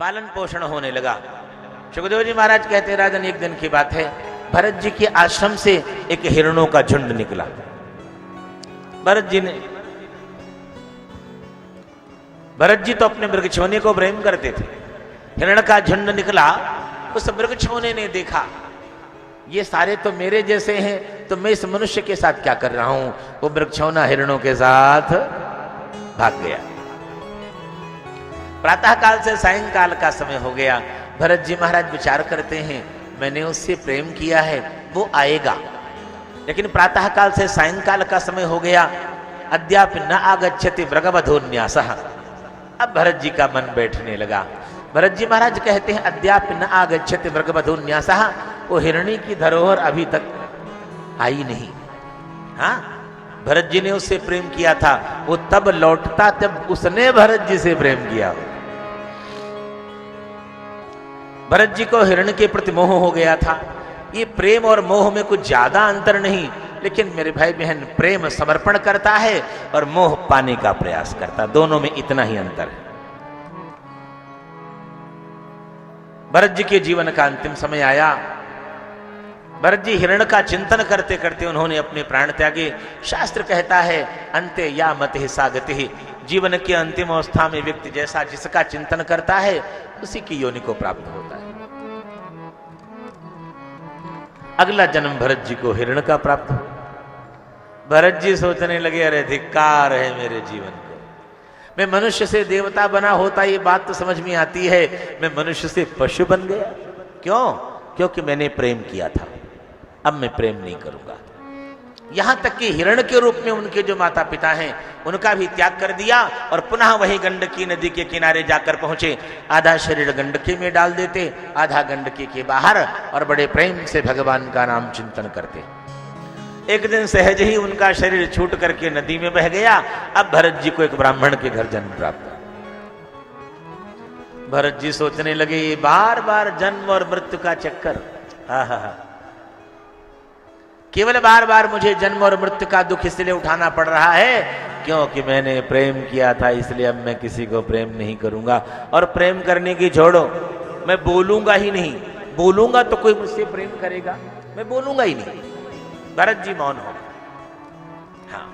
पालन पोषण होने लगा। सुखदेव जी महाराज कहते हैं, राजन एक दिन की बात है, भरत जी के आश्रम से एक हिरणों का झुंड निकला। भरत जी तो अपने मृगछोने को प्रेम करते थे। हिरण का झुंड निकला, उस मृगछोने ने देखा ये सारे तो मेरे जैसे हैं, तो मैं इस मनुष्य के साथ क्या कर रहा हूं। वो मृगछोना हिरणों के साथ भाग गया। प्रातः काल से सायंकाल का समय हो गया। भरत जी महाराज विचार करते हैं, मैंने उससे प्रेम किया है, वो आएगा। लेकिन प्रातः काल से सायंकाल का समय हो गया, अद्यापि न आगच्छति मृगवधोन्यासः। अब भरत जी का मन बैठने लगा। भरत जी महाराज कहते हैं, अद्यापि न आगच्छति मृगवधोन्यासः, वो हिरणी की धरोहर अभी तक आई नहीं। हाँ, भरत जी ने उससे प्रेम किया था, वो तब लौटता जब उसने भरत जी से प्रेम किया। भरत जी को हिरण के प्रति मोह हो गया था। ये प्रेम और मोह में कुछ ज्यादा अंतर नहीं, लेकिन मेरे भाई बहन, प्रेम समर्पण करता है और मोह पाने का प्रयास करता, दोनों में इतना ही अंतर है। भरत जी के जीवन का अंतिम समय आया। भरत जी हिरण का चिंतन करते करते उन्होंने अपने प्राण त्यागे। शास्त्र कहता है, अंते या मतिः सा गतिः, जीवन के अंतिम अवस्था में व्यक्ति जैसा जिसका चिंतन करता है उसी की योनि को प्राप्त होता है। अगला जन्म भरत जी को हिरण का प्राप्त हो। भरत जी सोचने लगे, अरे धिक्कार है मेरे जीवन को, मैं मनुष्य से देवता बना होता ये बात तो समझ में आती है, मैं मनुष्य से पशु बन गया। क्यों? क्योंकि मैंने प्रेम किया था, अब मैं प्रेम नहीं करूंगा। यहां तक कि हिरण के रूप में उनके जो माता पिता हैं उनका भी त्याग कर दिया और पुनः वही गंडकी नदी के किनारे जाकर पहुंचे। आधा शरीर गंडकी में डाल देते, आधा गंडकी के बाहर, और बड़े प्रेम से भगवान का नाम चिंतन करते। एक दिन सहज ही उनका शरीर छूट करके नदी में बह गया। अब भरत जी को एक ब्राह्मण के घर जन्म प्राप्त। भरत जी सोचने लगे, ये बार बार जन्म और मृत्यु का चक्कर, केवल बार बार मुझे जन्म और मृत्यु का दुख इसलिए उठाना पड़ रहा है क्योंकि मैंने प्रेम किया था, इसलिए अब मैं किसी को प्रेम नहीं करूंगा। और प्रेम करने की छोड़ो, मैं बोलूंगा ही नहीं। बोलूंगा तो कोई मुझसे प्रेम करेगा, मैं बोलूंगा ही नहीं। भरत जी मौन हो। हाँ,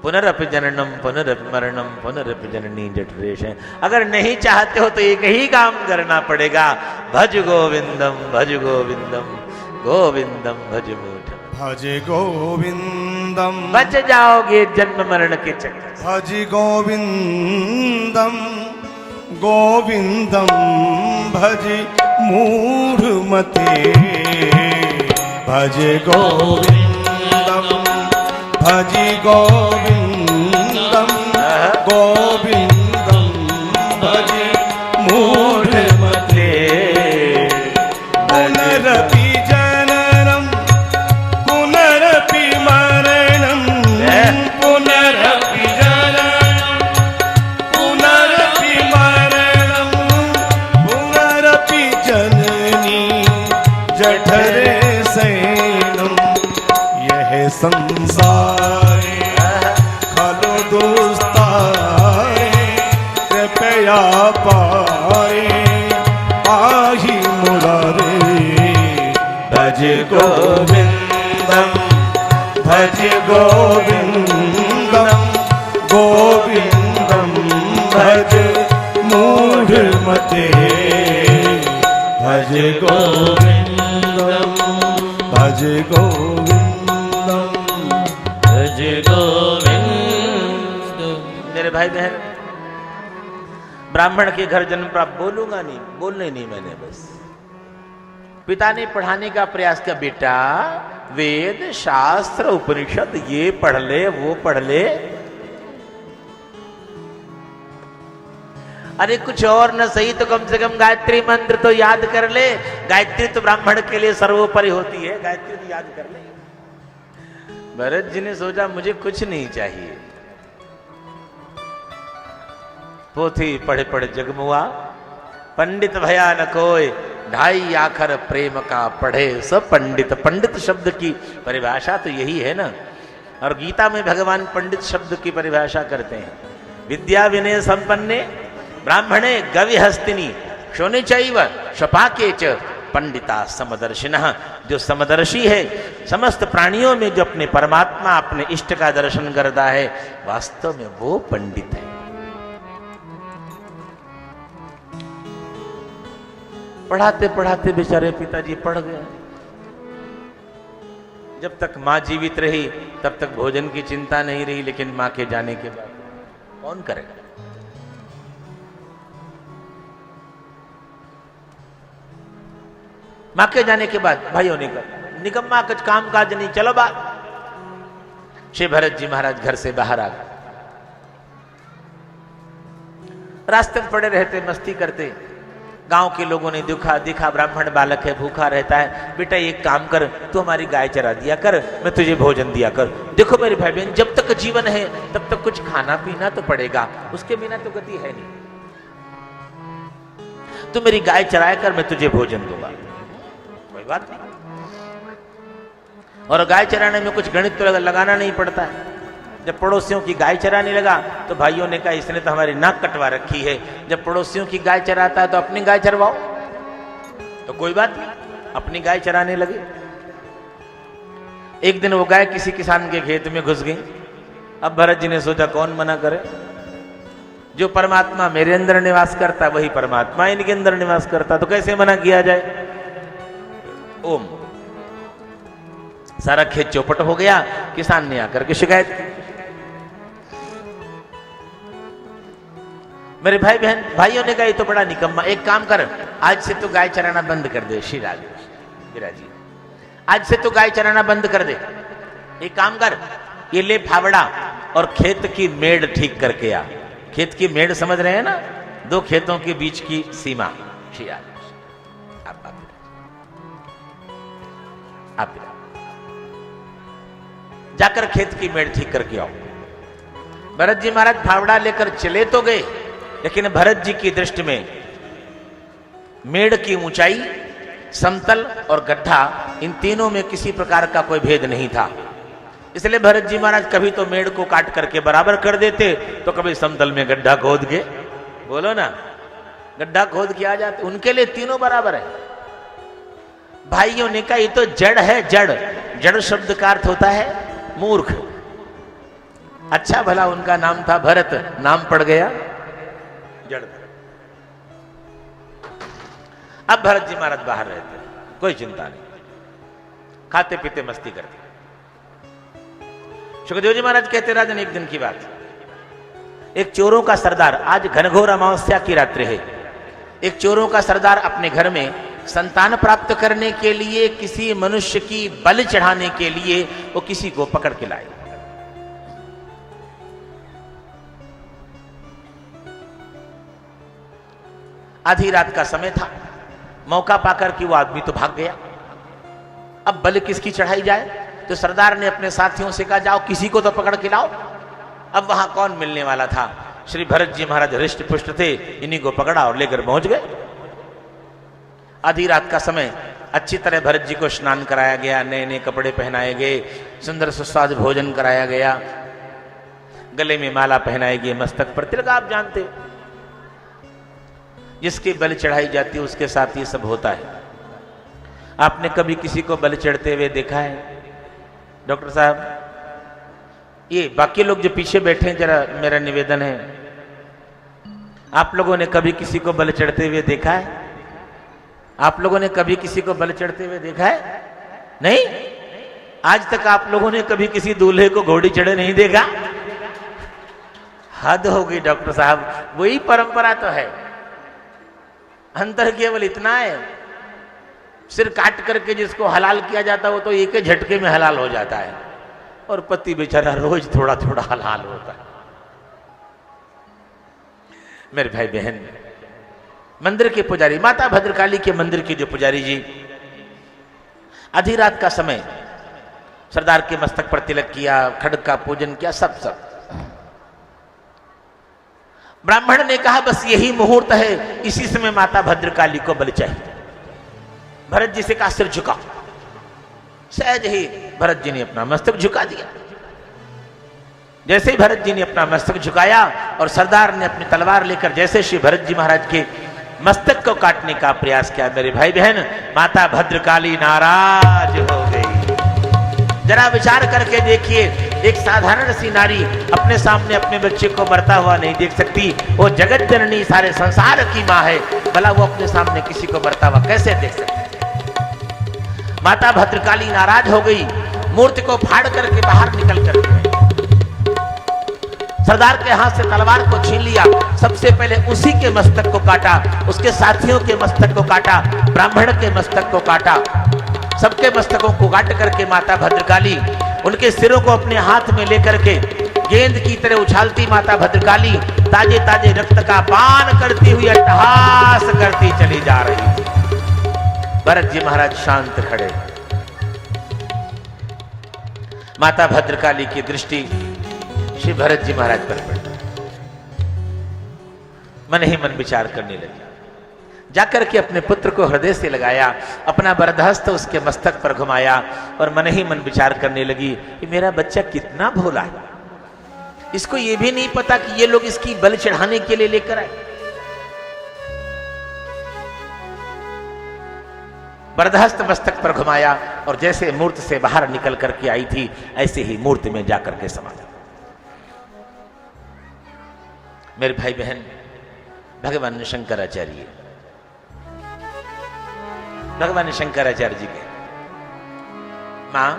पुनरपि जननम पुनरपि मरणम पुनरपि जननी जठरेश। अगर नहीं चाहते हो तो एक ही काम करना पड़ेगा, भज गोविंदम गोविंदम भज मूढ़। भज गोविंदम, बच जाओगे जन्म मरण के चक्कर। भज गोविंदम गोविंदम भज मूढ़ मते। भज गोविंदम भज गोविंदम गोविंदम भज मूढ़ मते। पुनरपि जननम पुनरपि मरणम पुनरपि जननम पुनरपि मरणम पुनरपि जननी जठरे सैनम। यह संसारे खलो दुस्तारे कृपया पारे आहि मुरारे। भज गोविंदम भज गोविंदम गोविंदम भज मूढ़ मते। भज गोविंदम भज गोविंदम भज गोविंद। मेरे भाई बहन, ब्राह्मण के घर जन्म प्राप्त। बोलूंगा नहीं, बोलने नहीं मैंने, बस पिता ने पढ़ाने का प्रयास किया, बेटा वेद शास्त्र उपनिषद ये पढ़ ले वो पढ़ ले। अरे कुछ और न सही तो कम से कम गायत्री मंत्र तो याद कर ले। गायत्री तो ब्राह्मण के लिए सर्वोपरि होती है, गायत्री तो याद कर ले। भरत जी ने सोचा, मुझे कुछ नहीं चाहिए। पोथी पढ़े पढ़े जगमुआ, पंडित भया न कोय, ढाई आखर प्रेम का पढ़े सब पंडित। पंडित शब्द की परिभाषा तो यही है ना, और गीता में भगवान पंडित शब्द की परिभाषा करते हैं, विद्या विनय संपन्ने ब्राह्मणे गविहस्तिनी शोनिचैव शपाके च पंडिता समदर्शिनः। जो समदर्शी है, समस्त प्राणियों में जो अपने परमात्मा, अपने इष्ट का दर्शन करता है, वास्तव में वो पंडित है। पढ़ाते पढ़ाते बेचारे पिताजी पढ़ गए। जब तक मां जीवित रही तब तक भोजन की चिंता नहीं रही, लेकिन मां के जाने के बाद कौन करेगा? मां के जाने के बाद भाइयों ने कहा निकम्मा कुछ काम काज नहीं, चलो बात। श्री भरत जी महाराज घर से बाहर आ गए। रास्ते में पड़े रहते, मस्ती करते। गांव के लोगों ने देखा ब्राह्मण बालक है, भूखा रहता है, बेटा एक काम कर, तू हमारी गाय चरा दिया कर, मैं तुझे भोजन दिया कर। देखो मेरे भाई बहन, जब तक जीवन है तब तक कुछ खाना पीना तो पड़ेगा, उसके बिना तो गति है नहीं। तू मेरी गाय चराया कर, मैं तुझे भोजन दूंगा। कोई बात नहीं। और गाय चराने में कुछ गणित तो लगाना नहीं पड़ता है। जब पड़ोसियों की गाय चराने लगा तो भाइयों ने कहा इसने तो हमारी नाक कटवा रखी है। जब पड़ोसियों की गाय चराता है तो अपनी गाय चरवाओ, तो कोई बात नहीं, अपनी गाय चराने लगे। एक दिन वो गाय किसी किसान के खेत में घुस गई। अब भरत जी ने सोचा कौन मना करे, जो परमात्मा मेरे अंदर निवास करता वही परमात्मा इनके अंदर निवास करता, तो कैसे मना किया जाए। ओम, सारा खेत चौपट हो गया। किसान ने आकर के शिकायत की। मेरे भाई बहन, भाइयों ने कहा ये तो बड़ा निकम्मा, एक काम कर, आज से तो गाय चराना बंद कर दे। श्री जी, आज से तो गाय चराना बंद कर दे। एक काम कर, ये ले फावड़ा और खेत की मेड़ ठीक करके आ। खेत की मेड़ समझ रहे हैं ना, दो खेतों के बीच की सीमा। श्री आप जाकर खेत की मेड़ ठीक करके आओ। भरत जी महाराज फावड़ा लेकर चले तो गए, लेकिन भरत जी की दृष्टि में मेड़ की ऊंचाई, समतल और गड्ढा, इन तीनों में किसी प्रकार का कोई भेद नहीं था। इसलिए भरत जी महाराज कभी तो मेड़ को काट करके बराबर कर देते, तो कभी समतल में गड्ढा खोद के, बोलो ना, गड्ढा खोद के आ जाते। उनके लिए तीनों बराबर है। भाइयों ने कहा ये तो जड़ है, जड़। जड़ शब्द का अर्थ होता है मूर्ख। अच्छा भला उनका नाम था भरत, नाम पड़ गया जड़। अब भरत जी महाराज बाहर रहते, कोई चिंता नहीं, खाते पीते मस्ती करते। सुखदेव जी महाराज कहते राजन, एक दिन की बात, एक चोरों का सरदार, आज घनघोर अमावस्या की रात्रि है, एक चोरों का सरदार अपने घर में संतान प्राप्त करने के लिए, किसी मनुष्य की बलि चढ़ाने के लिए वो किसी को पकड़ के लाए। आधी रात का समय था, मौका पाकर कि वो आदमी तो भाग गया। अब बलि किसकी चढ़ाई जाए, तो सरदार ने अपने साथियों से कहा जाओ किसी को तो पकड़ के लाओ। अब वहां कौन मिलने वाला था, श्री भरत जी महाराज हृष्ट पुष्ट थे, इन्हीं को पकड़ा और लेकर पहुंच गए। आधी रात का समय, अच्छी तरह भरत जी को स्नान कराया गया, नए नए कपड़े पहनाए गए, सुंदर सुस्वादु भोजन कराया गया, गले में माला पहनाई गई, मस्तक पर तिलक। आप जानते हो जिसकी बलि चढ़ाई जाती है उसके साथ ये सब होता है। आपने कभी किसी को बलि चढ़ते हुए देखा है? डॉक्टर साहब, ये बाकी लोग जो पीछे बैठे हैं, जरा मेरा निवेदन है, आप लोगों ने कभी किसी को बलि चढ़ते हुए देखा है? आप लोगों ने कभी किसी को बलि चढ़ते हुए देखा है? नहीं। आज तक आप लोगों ने कभी किसी दूल्हे को घोड़ी चढ़े नहीं देखा? हद हो गई डॉक्टर साहब, वही परंपरा तो है। अंतर केवल इतना है, सिर काट करके जिसको हलाल किया जाता है वो तो एक ही झटके में हलाल हो जाता है, और पति बेचारा रोज थोड़ा थोड़ा हलाल होता है। मेरे भाई बहन, मंदिर के पुजारी, माता भद्रकाली के मंदिर के जो पुजारी जी, आधी रात का समय, सरदार के मस्तक पर तिलक किया, खड्ग का पूजन किया, सब। ब्राह्मण ने कहा बस यही मुहूर्त है, इसी समय माता भद्रकाली को बलि चाहिए। भरत जी से कहा सिर झुका। सहज ही भरत जी ने अपना मस्तक झुका दिया। जैसे ही भरत जी ने अपना मस्तक झुकाया और सरदार ने अपनी तलवार लेकर जैसे श्री भरत जी महाराज के मस्तक को काटने का प्रयास किया। मेरे भाई बहन, माता भद्रकाली नाराज हो गई। जरा विचार करके देखिए, एक साधारण सी नारी अपने सामने अपने बच्चे को मरता हुआ नहीं देख सकती। वो जगत जननी, सारे संसार की माँ है, भला वो अपने सामने किसी को मरता हुआ कैसे देख सकती? माता भद्रकाली नाराज हो गई, मूर्ति को फाड़ करके बाहर निकल कर सरदार के हाथ से तलवार को छीन लिया। सबसे पहले उसी के मस्तक को काटा, उसके साथियों के मस्तक को काटा, ब्राह्मण के मस्तक को काटा, सबके मस्तकों को काट करके माता भद्रकाली उनके सिरों को अपने हाथ में लेकर के गेंद की तरह उछालती माता भद्रकाली ताजे ताजे रक्त का पान करती हुई अट्टहास करती चली जा रही थी। भरत जी महाराज शांत खड़े। माता भद्रकाली की दृष्टि श्री भरत जी महाराज पर पड़ी। मन ही मन विचार करने लगे। जाकर के अपने पुत्र को हृदय से लगाया, अपना वरदहस्त उसके मस्तक पर घुमाया और मन ही मन विचार करने लगी कि मेरा बच्चा कितना भोला है, इसको ये भी नहीं पता कि ये लोग इसकी बलि चढ़ाने के लिए लेकर आए। वरदहस्त मस्तक पर घुमाया और जैसे मूर्ति से बाहर निकल करके आई थी ऐसे ही मूर्ति में जाकर के समा गई। मेरे भाई बहन, भगवान शंकराचार्य जी के मां,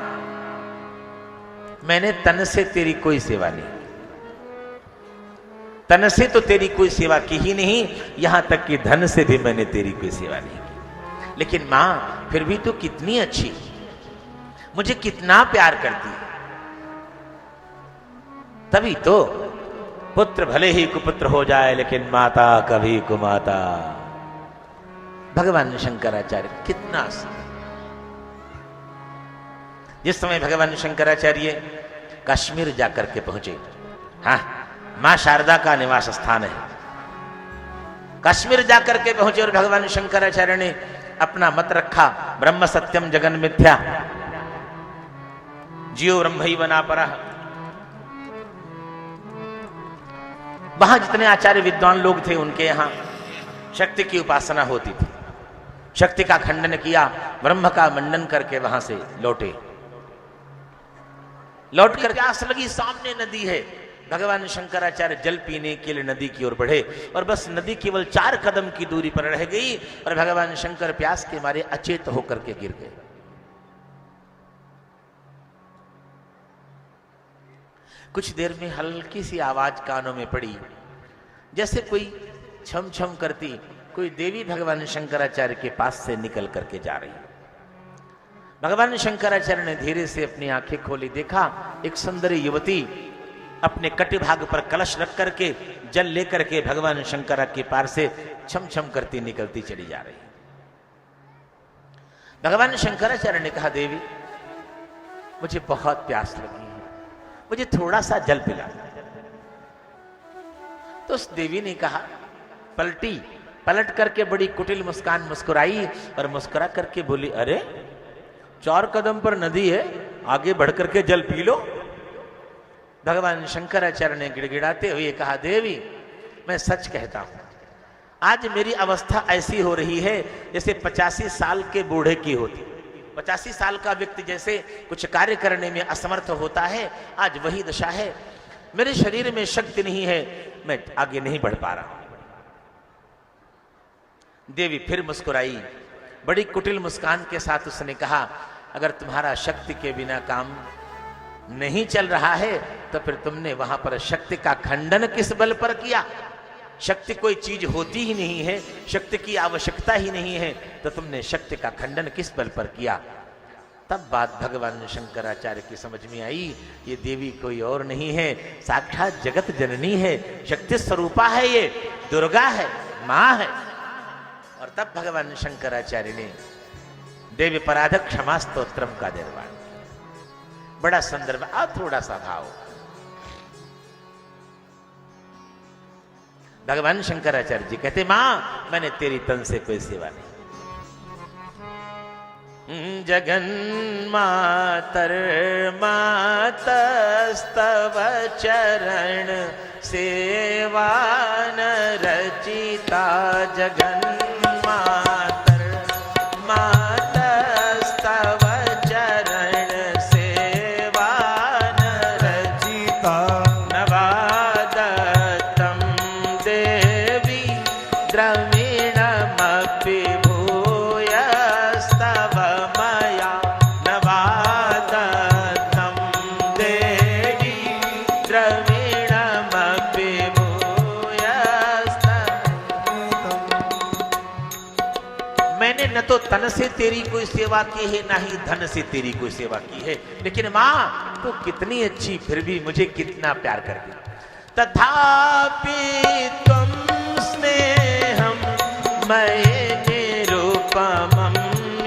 मैंने तन से तेरी कोई सेवा नहीं, तन से तो तेरी कोई सेवा की ही नहीं, यहां तक कि धन से भी मैंने तेरी कोई सेवा नहीं की। लेकिन मां फिर भी तू कितनी अच्छी, मुझे कितना प्यार करती, तभी तो पुत्र भले ही कुपुत्र हो जाए लेकिन माता कभी कुमाता। भगवान शंकराचार्य कितना जिस समय भगवान शंकराचार्य कश्मीर जाकर के पहुंचे, हाँ, मां शारदा का निवास स्थान है, कश्मीर जाकर के पहुंचे और भगवान शंकराचार्य ने अपना मत रखा, ब्रह्म सत्यम जगन मिथ्या, जियो ब्रह्मैव नापरः। वहां जितने आचार्य विद्वान लोग थे उनके यहां शक्ति की उपासना होती थी। शक्ति का खंडन किया, ब्रह्म का मंडन करके वहां से लौटे। लौट कर प्यास लगी, सामने नदी है। भगवान शंकराचार्य जल पीने के लिए नदी की ओर बढ़े और बस नदी केवल 4 कदम की दूरी पर रह गई और भगवान शंकर प्यास के मारे अचेत होकर के गिर गए। कुछ देर में हल्की सी आवाज कानों में पड़ी, जैसे कोई छम छम करती कोई देवी भगवान शंकराचार्य के पास से निकल करके जा रही। भगवान शंकराचार्य ने धीरे से अपनी आंखें खोली, देखा एक सुंदर युवती अपने कटिभाग पर कलश रख करके जल लेकर के भगवान शंकर के पार से छम छम करती निकलती चली जा रही। भगवान शंकराचार्य ने कहा, देवी मुझे बहुत प्यास लगी है, मुझे थोड़ा सा जल पिला। तो उस देवी ने कहा, पलट करके बड़ी कुटिल मुस्कान मुस्कुराई और मुस्कुरा करके बोली, अरे 4 कदम पर नदी है, आगे बढ़ करके जल पी लो। भगवान शंकराचार्य ने गिड़गिड़ाते हुए कहा, देवी मैं सच कहता हूं, आज मेरी अवस्था ऐसी हो रही है जैसे 85 साल के बूढ़े की होती। 85 साल का व्यक्ति जैसे कुछ कार्य करने में असमर्थ होता है, आज वही दशा है। मेरे शरीर में शक्ति नहीं है, मैं आगे नहीं बढ़ पा रहा। देवी फिर मुस्कुराई, बड़ी कुटिल मुस्कान के साथ उसने कहा, अगर तुम्हारा शक्ति के बिना काम नहीं चल रहा है तो फिर तुमने वहां पर शक्ति का खंडन किस बल पर किया? शक्ति कोई चीज होती ही नहीं है, शक्ति की आवश्यकता ही नहीं है, तो तुमने शक्ति का खंडन किस बल पर किया? तब बात भगवान शंकराचार्य की समझ में आई, ये देवी कोई और नहीं है, साक्षात जगत जननी है, शक्ति स्वरूपा है, ये दुर्गा है, मां है। और तब भगवान शंकराचार्य ने देवी पराध क्षमा स्तोत्रम का निर्माण, बड़ा सुंदर, थोड़ा सा भाव। भगवान शंकराचार्य जी कहते, मां मैंने तेरी तन से कोई सेवा नहीं। जगन मातर मातस्तव चरण सेवा न रचिता जगन्मातर मातस्तव चरण सेवा न रचिता नवादत्तं देवी द्रविणमपि भूयस्तव मया नवादत्तं देवी द्रविणमपि भूयस्तव। मैंने न तो तन से तेरी कोई सेवा की है, ना ही धन से तेरी कोई सेवा की है, लेकिन माँ तू कितनी अच्छी, फिर भी मुझे कितना प्यार करती। तथापि तुम स्नेहम मये निरुपमं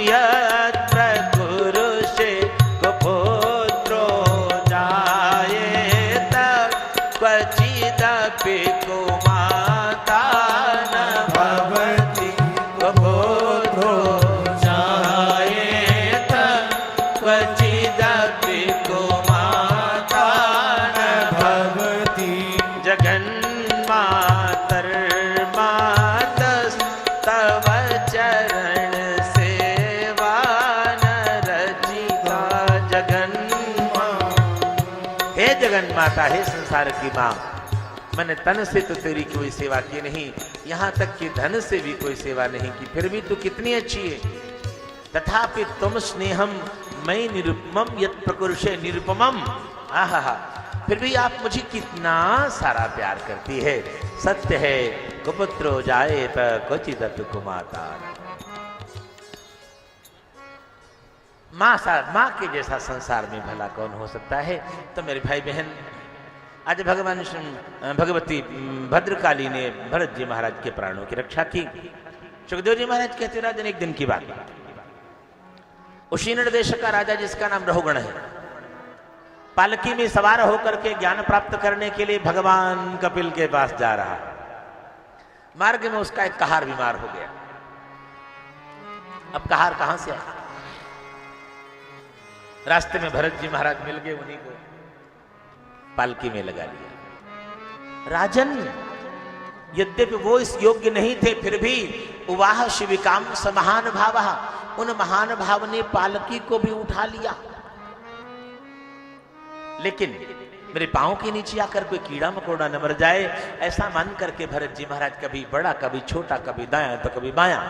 यत्र कुरुषे कुपुत्रो जायेत क्वचिदपि कुमाता न भवति कुपुत्रो जायेत क्वचिदपि कुमाता न भवति जगन्मातर मातस्तव चरण सेवा न रचिता जगन्मा। हे जगन्माता, हे संसार की माँ, मैंने तन से तो तेरी कोई सेवा की नहीं, यहाँ तक कि धन से भी कोई सेवा नहीं की, फिर भी तू कितनी अच्छी है। तथापि तुम स्नेहम मई निरुपमम यत् प्रकुरुषे निरुपमम। आहा, फिर भी आप मुझे कितना सारा प्यार करती है। सत्य है, कुपुत्रो जायेत क्वचिदपि कुमाता। माँ के जैसा संसार में भला कौन हो सकता है। तो मेरे भाई बहन, आज भगवती भद्रकाली ने भरत जी महाराज के प्राणों की रक्षा की। सुखदेव जी महाराज कहते राजन, एक दिन की बात, उशीनड़ देश का राजा जिसका नाम रहुगण है, पालकी में सवार होकर के ज्ञान प्राप्त करने के लिए भगवान कपिल के पास जा रहा। मार्ग में उसका एक कहार बीमार हो गया। अब कहार कहां से आया? रास्ते में भरत जी महाराज मिल गए, उन्हीं को पालकी में लगा लिया। राजन, यद्यपि वो इस योग्य नहीं थे, फिर भी उवाह शिविकाम समहान भावः, उन महान भाव ने पालकी को भी उठा लिया। लेकिन मेरे पांव के नीचे आकर कोई कीड़ा मकोड़ा न मर जाए, ऐसा मान करके भरत जी महाराज कभी बड़ा कभी छोटा, कभी दायां तो कभी बायां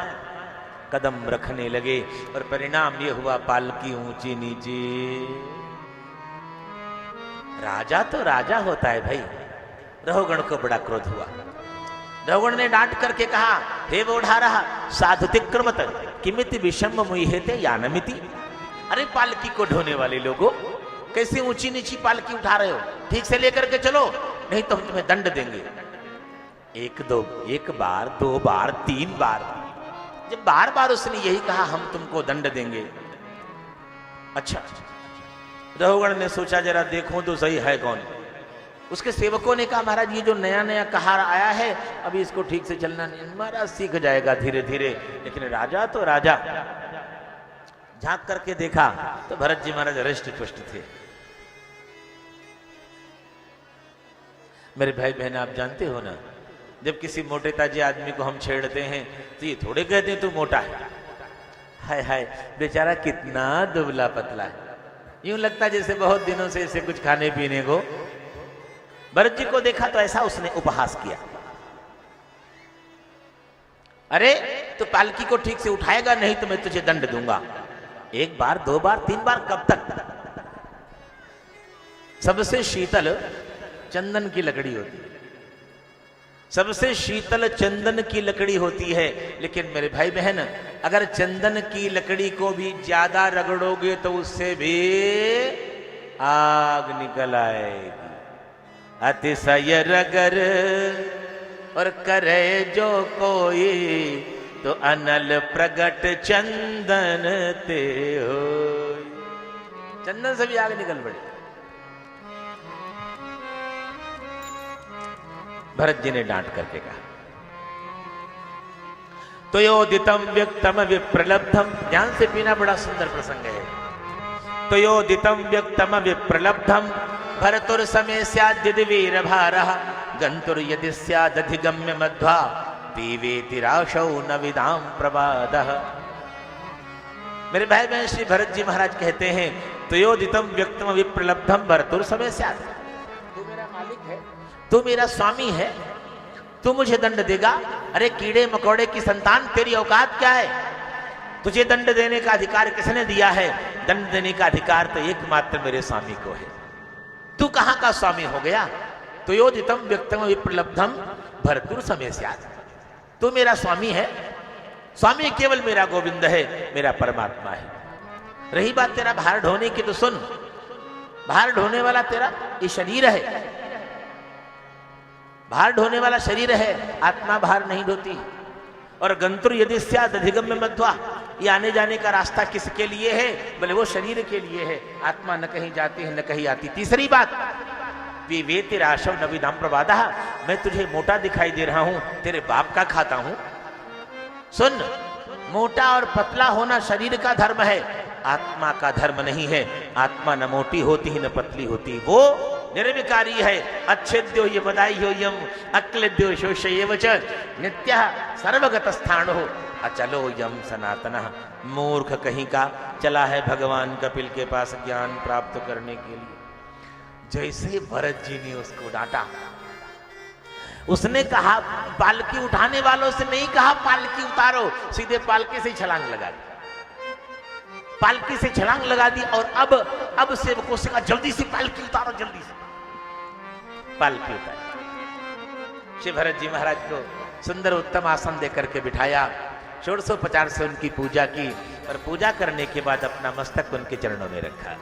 कदम रखने लगे, और परिणाम ये हुआ पालकी ऊंची नीची। राजा तो राजा होता है भाई। रहुगण को बड़ा क्रोध हुआ। रहुगण ने डांट करके कहा, हे वो उठा रहा साधुतिक्रमत किमिति विषम मुह्यते यानमिति। अरे पालकी को ढोने वाले लोगों, कैसे ऊंची नीची पालकी उठा रहे हो? ठीक से लेकर के चलो, नहीं तो हम तुम्हें दंड देंगे। एक बार, दो बार, तीन बार, जब बार बार उसने यही कहा हम तुमको दंड देंगे। अच्छा, रहुगण ने सोचा जरा देखूं तो सही है कौन। उसके सेवकों ने कहा, महाराज ये जो नया नया कहार आया है, अभी इसको ठीक से चलना नहीं, महाराज सीख जाएगा धीरे धीरे। लेकिन राजा तो राजा। झांक करके देखा तो भरत जी महाराज हृष्ट पुष्ट थे। मेरे भाई बहन, आप जानते हो ना, जब किसी मोटे ताजे आदमी को हम छेड़ते हैं तो ये थोड़े कहते हैं तू मोटा है। हाय हाय, बेचारा कितना दुबला पतला है, यूं लगता जैसे बहुत दिनों से इसे कुछ खाने पीने को। भरत जी को देखा तो ऐसा उसने उपहास किया, अरे तो पालकी को ठीक से उठाएगा नहीं तो मैं तुझे दंड दूंगा। एक बार, दो बार, तीन बार, कब तक? सबसे शीतल चंदन की लकड़ी होती है, सबसे शीतल चंदन की लकड़ी होती है। लेकिन मेरे भाई बहन, अगर चंदन की लकड़ी को भी ज्यादा रगड़ोगे तो उससे भी आग निकल आएगी। अतिशय रगर और करे जो कोई तो अनल प्रगट चंदन ते हो। चंदन से भी आग निकल पड़े। भरत जी ने डांट करके कहा, तो योदितम व्यक्तम विप्रलब्धम। ध्यान से पीना, बड़ा सुंदर प्रसंग है। तो योदितम व्यक्तम विप्रलब्धम भरतुर समय स्याद्यदि वीर भारः गंतुर यदि स्यादधिगम्य मध्वा पीवेति राशौ न विदाम प्रवादः। मेरे भाई बहन श्री भरत जी महाराज कहते हैं त्वयोदितम व्यक्तम विप्रलब्धम भरतुर समय स्यात्। तू मेरा मालिक है, तू मेरा स्वामी है, तू मुझे दंड देगा? अरे कीड़े मकोड़े की संतान, तेरी औकात क्या है? तुझे दंड देने का अधिकार किसने दिया है? दंड देने का अधिकार तो एकमात्र मेरे स्वामी को है। तू कहां का स्वामी हो गया? त्वयोदितम व्यक्तम विप्रलब्धम भरतुर समय स्यात्। तू मेरा स्वामी है, स्वामी केवल मेरा गोविंद है, मेरा परमात्मा है। रही बात तेरा भार ढोने की, तो सुन, भार ढोने वाला तेरा ये शरीर है, भार ढोने वाला शरीर है, आत्मा भार नहीं ढोती। और गंतुर यदि स्यात् अधिगम्य मध्वा, ये आने जाने का रास्ता किसके लिए है? बोले वो शरीर के लिए है, आत्मा न कहीं जाती है न कहीं आती। तीसरी बात, विवेति राशव न विदाम प्रवादः, मैं तुझे मोटा दिखाई दे रहा हूं, तेरे बाप का खाता हूं। सुन, मोटा और पतला होना शरीर का धर्म है, आत्मा का धर्म नहीं है। आत्मा न मोटी होती ही न पतली होती, वो निर्विकारी है। अच्छेद्यो ये बदाई हो यम अक्लेद्यो शोषयेव च नित्यः सर्वगत स्थान हो अचलो यम सनातनः। मूर्ख कहीं का चला है भगवान कपिल के पास ज्ञान प्राप्त करने के लिए। जैसे भरत जी ने उसको डांटा, उसने कहा पालकी उठाने वालों से नहीं कहा पालकी उतारो, सीधे पालकी से छलांग लगा दी, पालकी से छलांग लगा दी। और अब सेवकों से कहा जल्दी से पालकी उतारो, जल्दी से पालकी उतारी। श्री भरत जी महाराज को सुंदर उत्तम आसन देकर के बिठाया, षोडशोपचार से उनकी पूजा की और पूजा करने के बाद अपना मस्तक उनके चरणों में रखा।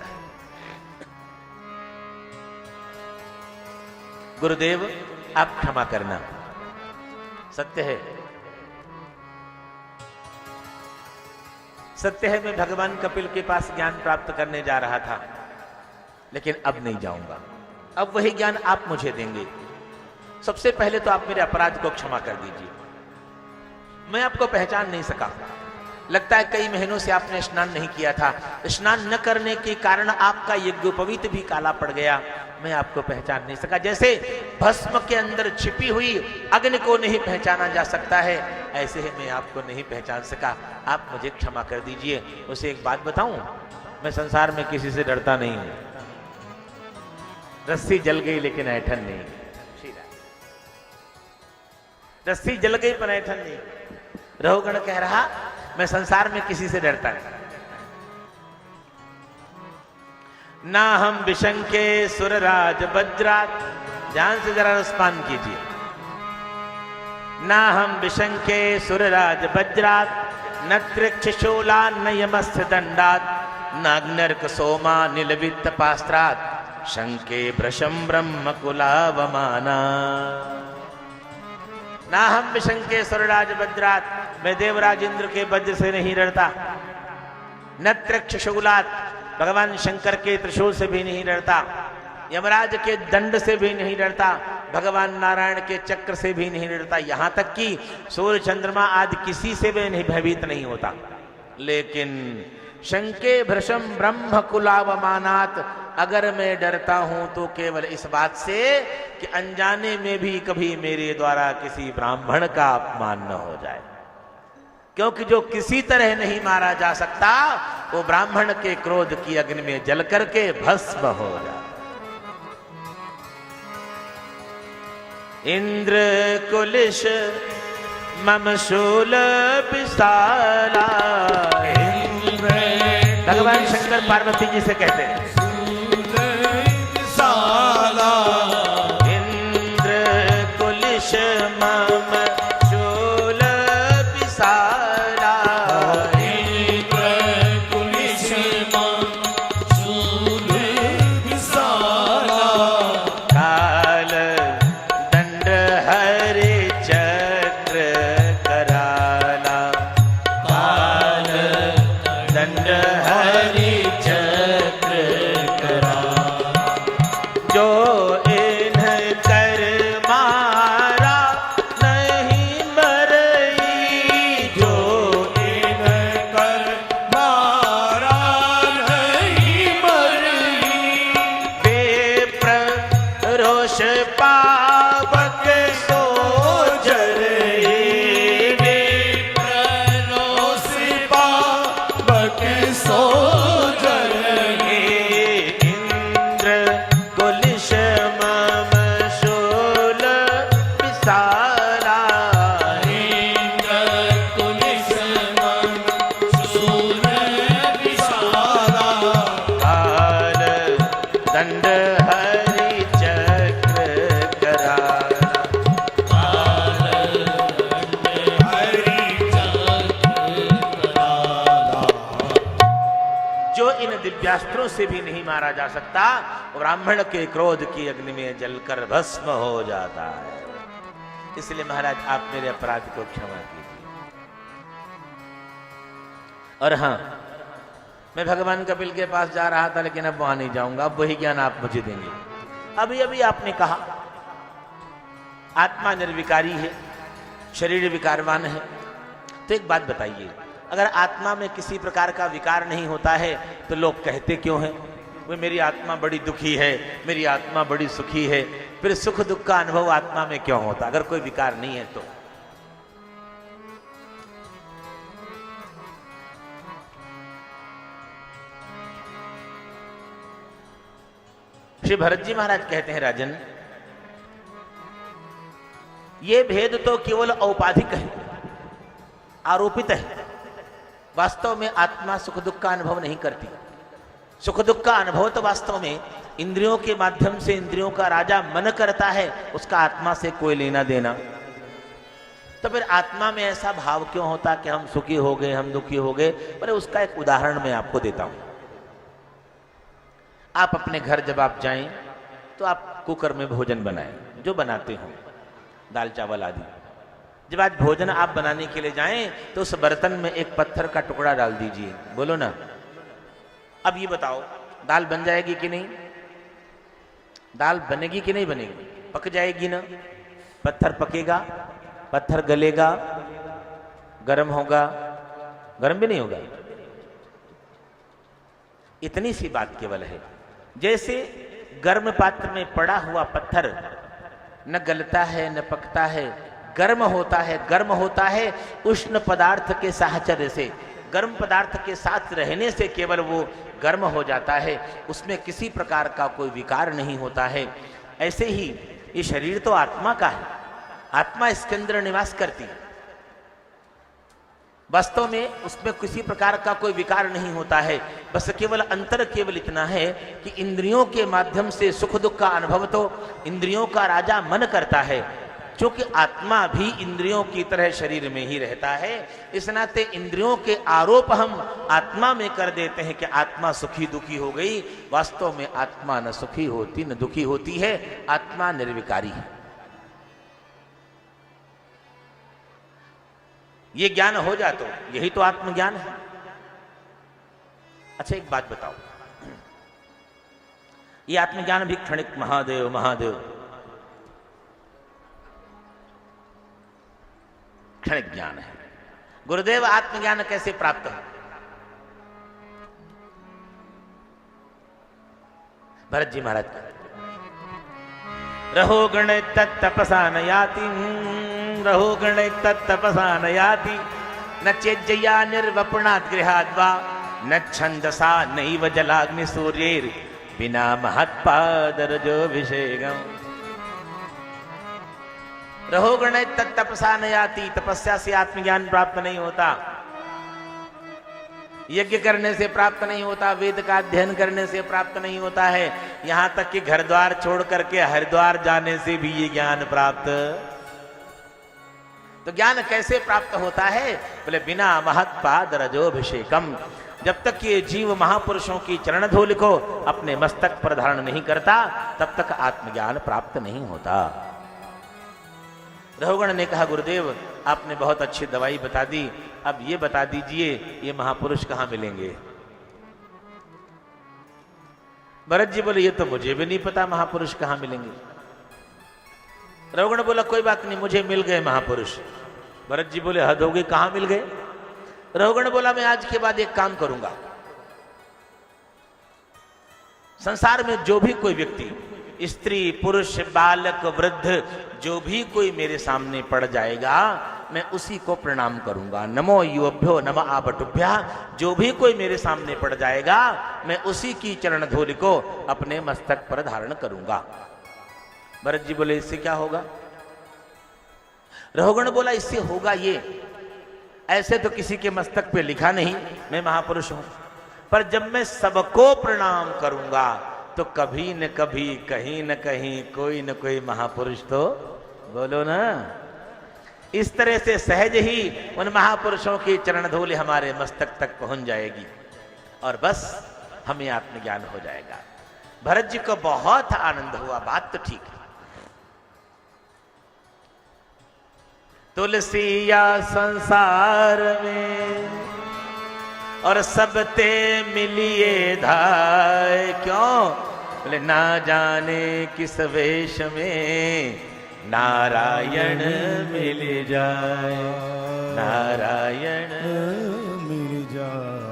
गुरुदेव आप क्षमा करना, सत्य है, सत्य है, मैं भगवान कपिल के पास ज्ञान प्राप्त करने जा रहा था, लेकिन अब नहीं जाऊंगा। अब वही ज्ञान आप मुझे देंगे। सबसे पहले तो आप मेरे अपराध को क्षमा कर दीजिए। मैं आपको पहचान नहीं सका, लगता है कई महीनों से आपने स्नान नहीं किया था, स्नान न करने के कारण आपका यज्ञोपवीत भी काला पड़ गया, मैं आपको पहचान नहीं सका। जैसे भस्म के अंदर छिपी हुई अग्नि को नहीं पहचाना जा सकता है, ऐसे ही मैं आपको नहीं पहचान सका, आप मुझे क्षमा कर दीजिए। उसे एक बात बताऊं, मैं संसार में किसी से डरता नहीं हूं। रस्सी जल गई लेकिन ऐठन नहीं, रस्सी जल गई पर ऐठन नहीं। रघुगण कह रहा मैं संसार में किसी से डरता नहीं। ना हम विशंके सुरराज वज्रात, ध्यान से जरा रसपान कीजिए। ना हम विशंके सुरराज वज्रात, न त्रिक्षशूला न यमस्य दंडात, नाग्नर्क सोमा नीलवित्त पास्त्रात, शंके भृशं ब्रह्म कुलावमाना। ना हम विशंके सुरराज वज्रात, मैं देवराज इंद्र के वज्र से नहीं डरता। न त्रिक्षशूलात, भगवान शंकर के त्रिशूल से भी नहीं डरता। यमराज के दंड से भी नहीं डरता। भगवान नारायण के चक्र से भी नहीं डरता। यहां तक कि सूर्य चंद्रमा आदि किसी से भी नहीं भयभीत नहीं होता। लेकिन शंके भृशम ब्रह्म कुलावमानात, अगर मैं डरता हूं तो केवल इस बात से कि अनजाने में भी कभी मेरे द्वारा किसी ब्राह्मण का अपमान न हो जाए, क्योंकि जो किसी तरह नहीं मारा जा सकता वो ब्राह्मण के क्रोध की अग्नि में जल करके भस्म हो जाए। इंद्र कुलिश मम शूल पिसाला, भगवान शंकर पार्वती जी से कहते हैं इंद्र कुलिश मम शूल पिसाला, इंद्र कुलिश मम शूल पिसाला, काल दंड हरि चक्र कराला, काल दंड हरि चक्र कराला, जो इन्ह कर मारा नहीं मरई, जो दिव्यास्त्रों से भी नहीं मारा जा सकता, ब्राह्मण के क्रोध की अग्नि में जलकर भस्म हो जाता है। इसलिए महाराज आप मेरे अपराध को क्षमा कीजिए। और हाँ, मैं भगवान कपिल के पास जा रहा था, लेकिन अब वहां नहीं जाऊंगा, अब वही ज्ञान आप मुझे देंगे। अभी अभी आपने कहा आत्मा निर्विकारी है, शरीर विकारवान है। तो एक बात बताइए, अगर आत्मा में किसी प्रकार का विकार नहीं होता है तो लोग कहते क्यों हैं वो मेरी आत्मा बड़ी दुखी है, मेरी आत्मा बड़ी सुखी है? फिर सुख दुख का अनुभव आत्मा में क्यों होता अगर कोई विकार नहीं है तो? श्री भरत जी महाराज कहते हैं, राजन, ये भेद तो केवल औपाधिक है, आरोपित है। वास्तव में आत्मा सुख दुख का अनुभव नहीं करती। सुख दुख का अनुभव तो वास्तव में इंद्रियों के माध्यम से इंद्रियों का राजा मन करता है, उसका आत्मा से कोई लेना देना। तो फिर आत्मा में ऐसा भाव क्यों होता कि हम सुखी हो गए, हम दुखी हो गए? पर उसका एक उदाहरण मैं आपको देता हूं। आप अपने घर जब आप जाएं तो आप कुकर में भोजन बनाएं, जो बनाते हो, दाल चावल आदि। जब आज भोजन आप बनाने के लिए जाएं तो उस बर्तन में एक पत्थर का टुकड़ा डाल दीजिए, बोलो ना। अब ये बताओ, दाल बन जाएगी कि नहीं? दाल बनेगी कि नहीं बनेगी? पक जाएगी ना? पत्थर पकेगा, पत्थर गलेगा, गर्म होगा, गर्म भी नहीं होगा। इतनी सी बात केवल है, जैसे गर्म पात्र में पड़ा हुआ पत्थर न गलता है न पकता है, गर्म होता है। गर्म होता है उष्ण पदार्थ के साहचर्य से, गर्म पदार्थ के साथ रहने से केवल वो गर्म हो जाता है, उसमें किसी प्रकार का कोई विकार नहीं होता है। ऐसे ही ये शरीर तो आत्मा का है, आत्मा इसके अंदर निवास करती है। वास्तव में उसमें किसी प्रकार का कोई विकार नहीं होता है। बस केवल अंतर केवल इतना है कि इंद्रियों के माध्यम से सुख दुख का अनुभव तो इंद्रियों का राजा मन करता है। क्योंकि आत्मा भी इंद्रियों की तरह शरीर में ही रहता है, इस नाते इंद्रियों के आरोप हम आत्मा में कर देते हैं कि आत्मा सुखी दुखी हो गई। वास्तव में आत्मा न सुखी होती न दुखी होती है, आत्मा निर्विकारी है। ये ज्ञान हो जा तो यही तो आत्मज्ञान है। अच्छा एक बात बताओ, ये आत्मज्ञान भी क्षणिक महादेव महादेव क्षणिक ज्ञान है। गुरुदेव आत्मज्ञान कैसे प्राप्त हो? भरत जी महाराज का रहो गण तत्तपसा न याति, रहो गण तत्तपसा न याति, न चेज्जया निर्वपणात् गृहाद्वा, न छंदसा नैव जलाग्नि सूर्यैर् बिना महत्पादरजोभिषेकम्। रहो गण तत्तपसा न याति, तपस्या से आत्मज्ञान प्राप्त नहीं होता, यज्ञ करने से प्राप्त नहीं होता, वेद का अध्ययन करने से प्राप्त नहीं होता है, यहां तक कि घर द्वार छोड़ करके हरिद्वार जाने से भी ये ज्ञान प्राप्त। तो ज्ञान कैसे प्राप्त होता है? बोले बिना महत्पाद रजोभिषेकम। जब तक ये जीव महापुरुषों की चरण धूलि को अपने मस्तक पर धारण नहीं करता, तब तक आत्मज्ञान प्राप्त नहीं होता। रघुगण ने कहा, गुरुदेव आपने बहुत अच्छी दवाई बता दी, अब ये बता दीजिए ये महापुरुष कहां मिलेंगे? भरत जी बोले, ये तो मुझे भी नहीं पता महापुरुष कहां मिलेंगे। रघुगण बोला, कोई बात नहीं, मुझे मिल गए महापुरुष। भरत जी बोले, हद हो गई, कहां मिल गए? रघुगण बोला, मैं आज के बाद एक काम करूंगा, संसार में जो भी कोई व्यक्ति, स्त्री पुरुष बालक वृद्ध, जो भी कोई मेरे सामने पड़ जाएगा मैं उसी को प्रणाम करूंगा। नमो युवभ्यो नमः आपटुभ्या। जो भी कोई मेरे सामने पड़ जाएगा मैं उसी की चरण धूलि को अपने मस्तक पर धारण करूंगा। भरत जी बोले, इससे क्या होगा? रघुगण बोला, इससे होगा ये, ऐसे तो किसी के मस्तक पे लिखा नहीं मैं महापुरुष हूं, पर जब मैं सबको प्रणाम करूंगा तो कभी न कभी कहीं न कहीं कोई न कोई महापुरुष तो, बोलो ना, इस तरह से सहज ही उन महापुरुषों की चरण धूलि हमारे मस्तक तक पहुंच जाएगी और बस हमें आत्मज्ञान हो जाएगा। भरत जी को बहुत आनंद हुआ, बात तो ठीक है। तुलसिया संसार में और सब ते मिलिए धाय, क्यों? बोले ना जाने किस वेश में नारायण मिल जाए, नारायण मिल जाए।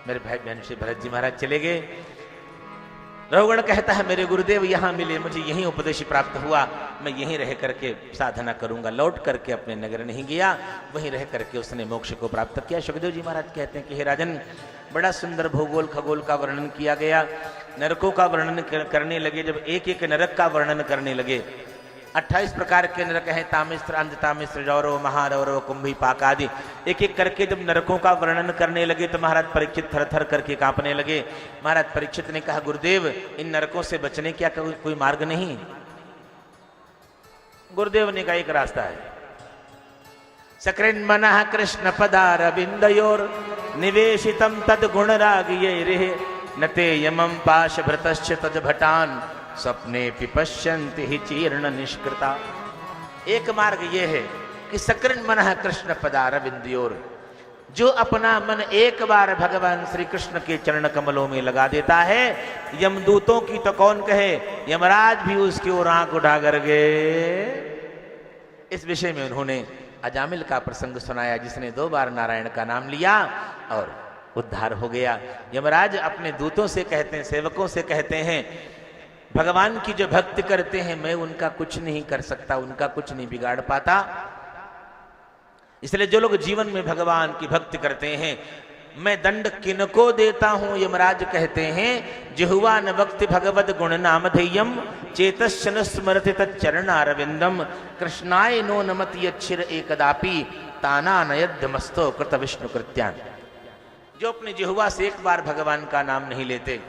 मेरे भाई बहन श्री भरत जी महाराज चले गए। रघुगण कहता है मेरे गुरुदेव यहाँ मिले, मुझे यहीं उपदेश प्राप्त हुआ, मैं यहीं रह करके साधना करूंगा। लौट करके अपने नगर नहीं गया, वहीं रह करके उसने मोक्ष को प्राप्त किया। सुखदेव जी महाराज कहते हैं कि हे राजन, बड़ा सुंदर भूगोल खगोल का वर्णन किया गया, नरकों का वर्णन करने लगे। जब एक एक नरक का वर्णन करने लगे, 28 प्रकार के नरक हैं, तामिश्र, अंधतामिश्र, रौरव, महारौरव, कुंभी, पाक आदि। एक एक करके जब नरकों का वर्णन करने लगे तो महाराज परीक्षित थर थर करके कांपने लगे। महाराज परीक्षित ने कहा, गुरुदेव इन नरकों से बचने क्या कोई मार्ग नहीं? गुरुदेव ने कहा, एक रास्ता है। सकृन् मनः कृष्ण पदारविंदयोर निवेशितम तद गुण रागिये रे नते यमं पाशभृतश्च तज भटान सपने पिपश्यन्ति हि चीर्ण निष्कृता। एक मार्ग ये है कि सकृन् मनः कृष्ण पदारविंदयोर, जो अपना मन एक बार भगवान श्री कृष्ण के चरण कमलों में लगा देता है, यमदूतों की तो कौन कहे, यमराज भी उसकी ओर आंख उठा कर गए। इस विषय में उन्होंने अजामिल का प्रसंग सुनाया, जिसने 2 बार नारायण का नाम लिया और उद्धार हो गया। यमराज अपने दूतों से कहते हैं, सेवकों से कहते हैं, भगवान की जो भक्ति करते हैं मैं उनका कुछ नहीं कर सकता, उनका कुछ नहीं बिगाड़ पाता। इसलिए जो लोग जीवन में भगवान की भक्ति करते हैं, मैं दंड किनको देता हूं? यमराज कहते हैं, जिह्वा न भक्ति भगवद गुण नामधेयम चेतश्चन स्मरति तच्चरणारविंदम कृष्णाय नो नमति यच्छिर एकदापि ताना नयद्ध मस्तो कृत विष्णु कृत्यान। जो अपने जिह्वा से एक बार भगवान का नाम नहीं लेते,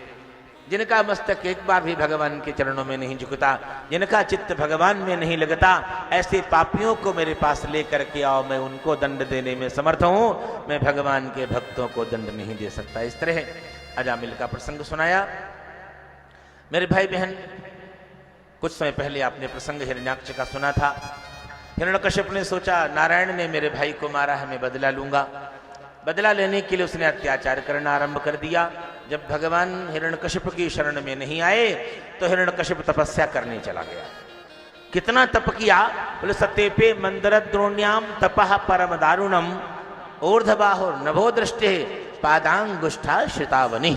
जिनका मस्तक एक बार भी भगवान के चरणों में नहीं झुकता, जिनका चित्त भगवान में नहीं लगता, ऐसे पापियों को मेरे पास लेकर के आओ, मैं उनको दंड देने में समर्थ हूं, मैं भगवान के भक्तों को दंड नहीं दे सकता। इस तरह अजामिल का प्रसंग सुनाया। मेरे भाई बहन, कुछ समय पहले आपने प्रसंग हिरण्याक्ष का सुना था। हिरण्यकश्यप ने सोचा, नारायण ने मेरे भाई को मारा है, मैं बदला लूंगा। बदला लेने के लिए उसने अत्याचार करना आरंभ कर दिया। जब भगवान हिरण्यकश्यप की शरण में नहीं आए तो हिरण्यकश्यप तपस्या करने चला गया। कितना तप किया? बोले सत्यपे मंदर द्रोण्याम तपः परम दारुणम ऊर्ध्वबाहो नभो दृष्टे पादांगुष्ठा श्रितावनि।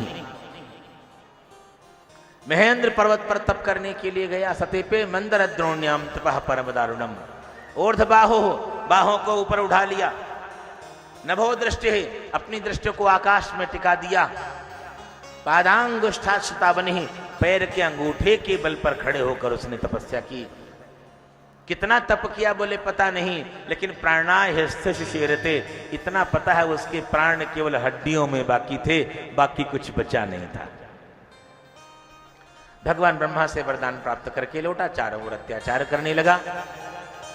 महेंद्र पर्वत पर तप करने के लिए गया। सत्यपे मंदर द्रोण्याम तपः परम दारुणम, ऊर्ध्वबाहो, बाहों को ऊपर उठा लिया, नभो दृष्टि, अपनी दृष्टि को आकाश में टिका दिया, पादांगुष्ठा श्रितावनि, पैर के अंगूठे के बल पर खड़े होकर उसने तपस्या की। कितना तप किया बोले पता नहीं, लेकिन प्राणाय हस्ते शेरते, इतना पता है उसके प्राण केवल हड्डियों में बाकी थे, बाकी कुछ बचा नहीं था। भगवान ब्रह्मा से वरदान प्राप्त करके लौटा, चारों ओर अत्याचार करने लगा।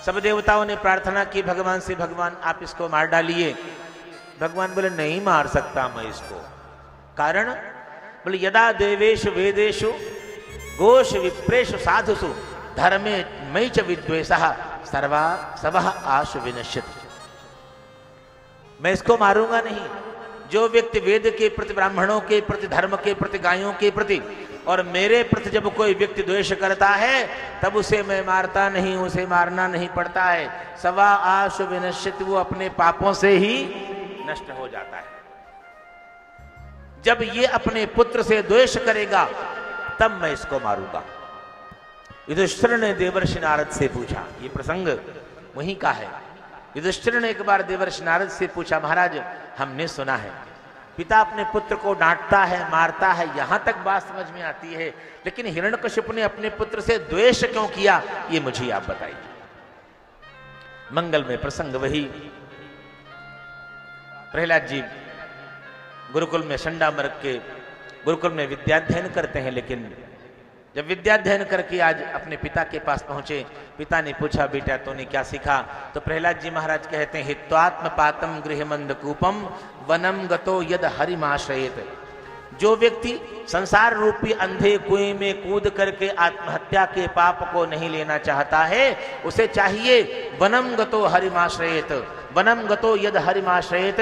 सब देवताओं ने प्रार्थना की भगवान से, भगवान आप इसको मार डालिए। भगवान बोले नहीं मार सकता मैं इसको। कारण? बोले यदा देवेषु वेदेषु गोष विप्रेषु साधुषु धर्मे मयि च विद्वेषः सर्वा सबः आशु विनश्यति। मैं इसको मारूंगा नहीं। जो व्यक्ति वेद के प्रति, ब्राह्मणों के प्रति, धर्म के प्रति, गायों के प्रति और मेरे प्रति जब कोई व्यक्ति द्वेष करता है तब उसे मैं मारता नहीं, उसे मारना नहीं पड़ता है। सवा आशु विनश्यति, वो अपने पापों से ही नष्ट हो जाता है। जब ये अपने पुत्र से द्वेष करेगा तब मैं इसको मारूंगा। युधिष्ठिर ने देवर्षि नारद से पूछा, ये प्रसंग वहीं का है। युधिष्ठिर ने एक बार देवर्षि नारद से पूछा, महाराज हमने सुना है पिता अपने पुत्र को डांटता है, मारता है, यहां तक बात समझ में आती है, लेकिन हिरण्यकश्यप ने अपने पुत्र से द्वेष क्यों किया, ये मुझे आप बताइए। मंगल में प्रसंग वही, प्रहलाद जी गुरुकुल में, संडामर्क के गुरुकुल में विद्याध्ययन करते हैं, लेकिन जब विद्याध्ययन करके आज अपने पिता के पास पहुंचे, पिता ने पूछा बेटा तूने क्या सीखा? तो प्रहलाद जी महाराज कहते हैं, हित्वात्म पातम गृहमंद कूपम वनम गतो यद हरिमाश्रयेत। जो व्यक्ति संसार रूपी अंधे कुएं में कूद करके आत्महत्या के पाप को नहीं लेना चाहता है, उसे चाहिए वनम गतो हरिमाश्रयेत, वनम गतो यद हरिमाश्रयेत,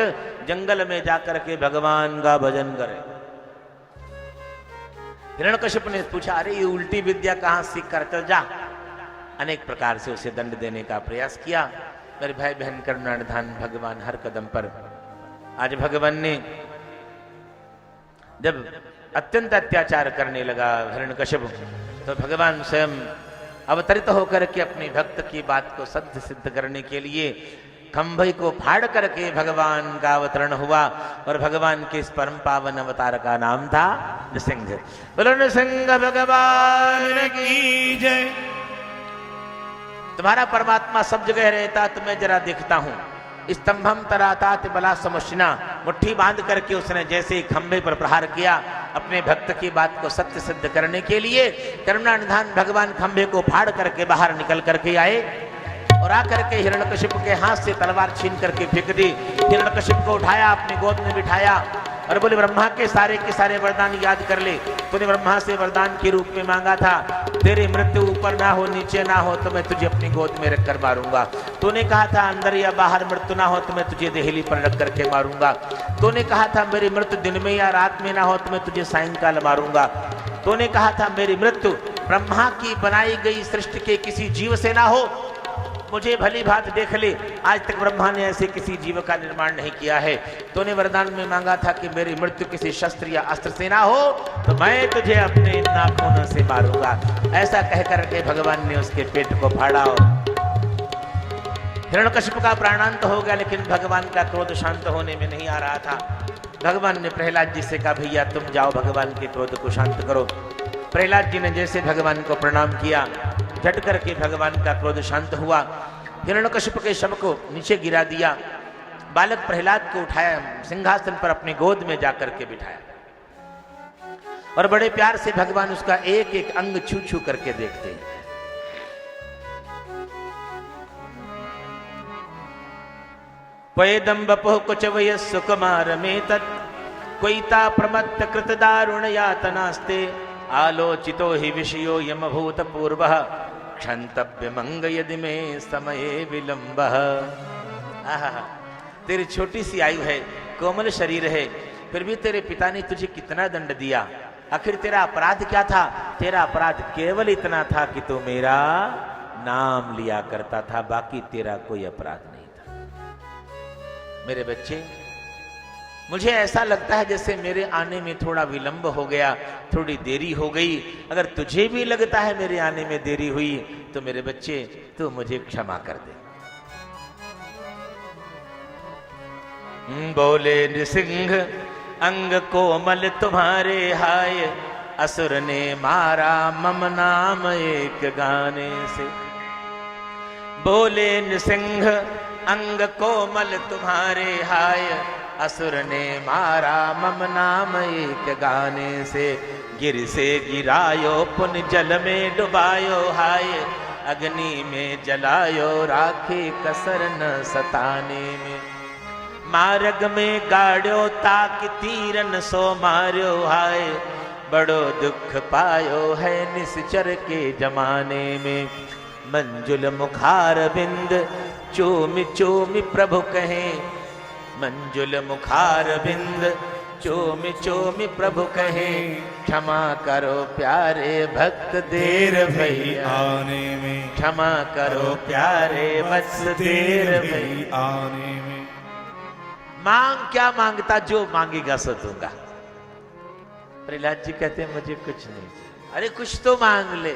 जंगल में जाकर के भगवान का भजन करे। हिरण्यकश्यप ने पूछा, अरे ये उल्टी विद्या कहां सीख कर, चल जा। अनेक प्रकार से उसे दंड देने का प्रयास किया। मेरे भाई बहन करुणा निधान भगवान हर कदम पर, आज भगवान ने जब अत्यंत अत्याचार करने लगा हिरण्यकश्यप, तो भगवान स्वयं अवतरित होकर के अपने भक्त की बात को सत्य सिद्ध करने के लिए खंभे को फाड़ करके भगवान का अवतरण हुआ। और भगवान के इस परम पावन अवतार का नाम था नृसिंह। बोलो नृसिंह भगवान की जय। तुम्हारा परमात्मा सब जगह रहता, तुम्हें जरा देखता हूं। स्तंभम तरातात बला समुष्णा, मुट्ठी बांध करके उसने जैसे खंभे पर प्रहार किया अपने भक्त की बात को सत्य सिद्ध करने के लिए, करुणा निधान भगवान खंभे को फाड़ करके बाहर निकल करके आए और आकर के हिरण्यकश्यप के हाथ से तलवार छीन करके फेंक दी। हिरण्यकश्यप को उठाया, अपने गोद में बिठाया और बोले, ब्रह्मा के सारे वरदान याद कर ले। तूने ब्रह्मा से वरदान के रूप में मांगा था, तेरी मृत्यु ऊपर ना हो नीचे ना हो तो मैं तुझे अपनी गोद में रखकर मारूंगा। तूने कहा था अंदर या बाहर मृत्यु ना हो तो मैं तुझे देहली पर रख करके मारूंगा। तूने कहा था मेरी मृत्यु दिन में या रात में ना हो तो मैं तुझे सायंकाल मारूंगा। तूने कहा था मेरी मृत्यु ब्रह्मा की बनाई गई सृष्टि के किसी जीव से ना हो, मुझे भली भांत देख ले, आज तक ब्रह्मा ने ऐसे किसी जीव का निर्माण नहीं किया है। तूने वरदान में मांगा था कि मेरी मृत्यु किसी शस्त्र या अस्त्र से ना हो तो मैं तुझे अपने नाखूनों से मारूंगा। ऐसा कहकर के भगवान ने उसके पेट को फाड़ा और हिरण्यकश्यप का प्राणांत हो गया। लेकिन भगवान का क्रोध शांत होने में नहीं आ रहा था। भगवान ने प्रहलाद जी से कहा, भैया तुम जाओ भगवान के क्रोध को शांत करो। प्रहलाद जी ने जैसे भगवान को प्रणाम किया, झट करके भगवान का क्रोध शांत हुआ। हिरण्यकश्यप के शव को नीचे गिरा दिया। बालक प्रहलाद को उठाया, सिंहासन पर अपनी गोद में जाकर के बिठाया और बड़े प्यार से भगवान उसका एक एक अंग छू छू करके देखते हैं। पयेदं बपुः कुचवय सुकुमार में तत् कोईता प्रमत्त कृत दारुण यातनास्ते आलोचितो हि विषयो यमभूत पूर्वः क्षंतव्य मंग यदि में समये विलंबः। तेरी छोटी सी आयु है, कोमल शरीर है, फिर भी तेरे पिता ने तुझे कितना दंड दिया। आखिर तेरा अपराध क्या था? तेरा अपराध केवल इतना था कि तू मेरा नाम लिया करता था, बाकी तेरा कोई अपराध नहीं था। मेरे बच्चे, मुझे ऐसा लगता है जैसे मेरे आने में थोड़ा विलंब हो गया, थोड़ी देरी हो गई। अगर तुझे भी लगता है मेरे आने में देरी हुई तो मेरे बच्चे तू मुझे क्षमा कर दे। बोले नृसिंह अंग कोमल तुम्हारे हाय, असुर ने मारा मम नाम एक गाने से। बोले नृसिंह अंग कोमल तुम्हारे हाय, असुर ने मारा मम नाम एक गाने से। गिर से गिरायो पुन जल में डुबायो हाय, अग्नि में जलायो राखे कसर न सताने में। मार्ग में गाड़ो ताक तीरन सो मार्यो हाय, बड़ो दुख पायो है निश्चर के जमाने में। मंजुल मुखार बिंद चूमि चूमि प्रभु कहें, मंजुल मुखार बिंद चूमि चूमि प्रभु कहे। क्षमा करो प्यारे भक्त देर भई आने में, क्षमा करो प्यारे वत्स देर भई आने में। मांग क्या मांगता, जो मांगेगा सो दूंगा। प्रहलाद जी कहते हैं मुझे कुछ नहीं चाहिए। अरे कुछ तो मांग ले।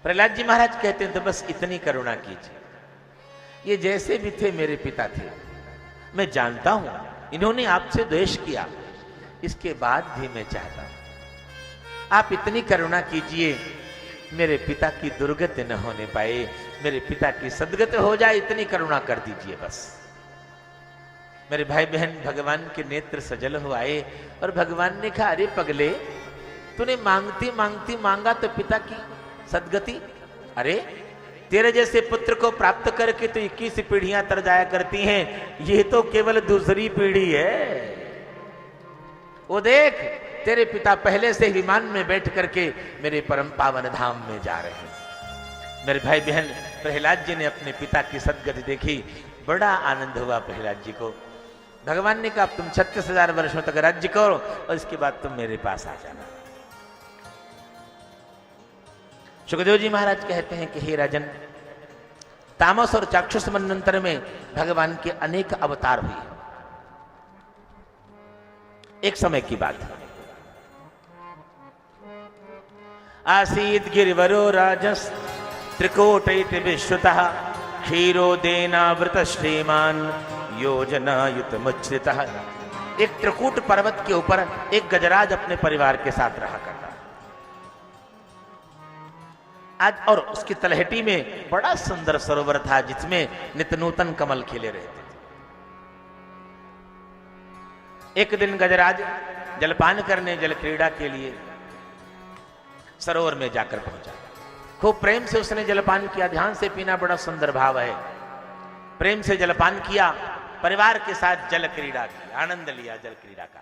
प्रहलाद जी महाराज कहते हैं तो बस इतनी करुणा कीजिए। ये जैसे भी थे मेरे पिता थे, मैं जानता हूं इन्होंने आपसे द्वेष किया, इसके बाद भी मैं चाहता हूं आप इतनी करुणा कीजिए मेरे पिता की दुर्गति न होने पाए, मेरे पिता की सद्गति हो जाए, इतनी करुणा कर दीजिए बस। मेरे भाई बहन भगवान के नेत्र सजल हो आए और भगवान ने कहा, अरे पगले, तूने मांगती मांगती मांगा तो पिता की सद्गति। अरे तेरे जैसे पुत्र को प्राप्त करके तो 21 पीढ़ियां तर जाया करती हैं, ये तो केवल दूसरी पीढ़ी है। वो देख तेरे पिता पहले से ही विमान में बैठ करके मेरे परम पावन धाम में जा रहे हैं। मेरे भाई बहन, प्रहलाद जी ने अपने पिता की सदगति देखी, बड़ा आनंद हुआ प्रहलाद जी को। भगवान ने कहा तुम 36,000 वर्षों तक राज्य करो और इसके बाद तुम मेरे पास आ जाना। सुखदेव जी महाराज कहते हैं कि हे राजन, तामस और चाक्षुष मनवंतर में भगवान के अनेक अवतार हुए। एक समय की बात है, आसीत गिरिवरो राजस त्रिकोटैत विश्रुतः क्षीरोदेनावृत श्रीमान योजनायुत मुच्छ्रितः। एक त्रिकूट पर्वत के ऊपर एक गजराज अपने परिवार के साथ रहा करता आज, और उसकी तलहटी में बड़ा सुंदर सरोवर था जिसमें नित्य नूतन कमल खिले रहते थे। एक दिन गजराज जलपान करने, जल क्रीड़ा के लिए सरोवर में जाकर पहुंचा। खूब प्रेम से उसने जलपान किया, ध्यान से पीना बड़ा सुंदर भाव है। प्रेम से जलपान किया, परिवार के साथ जल क्रीड़ा की, आनंद लिया जल क्रीड़ा का।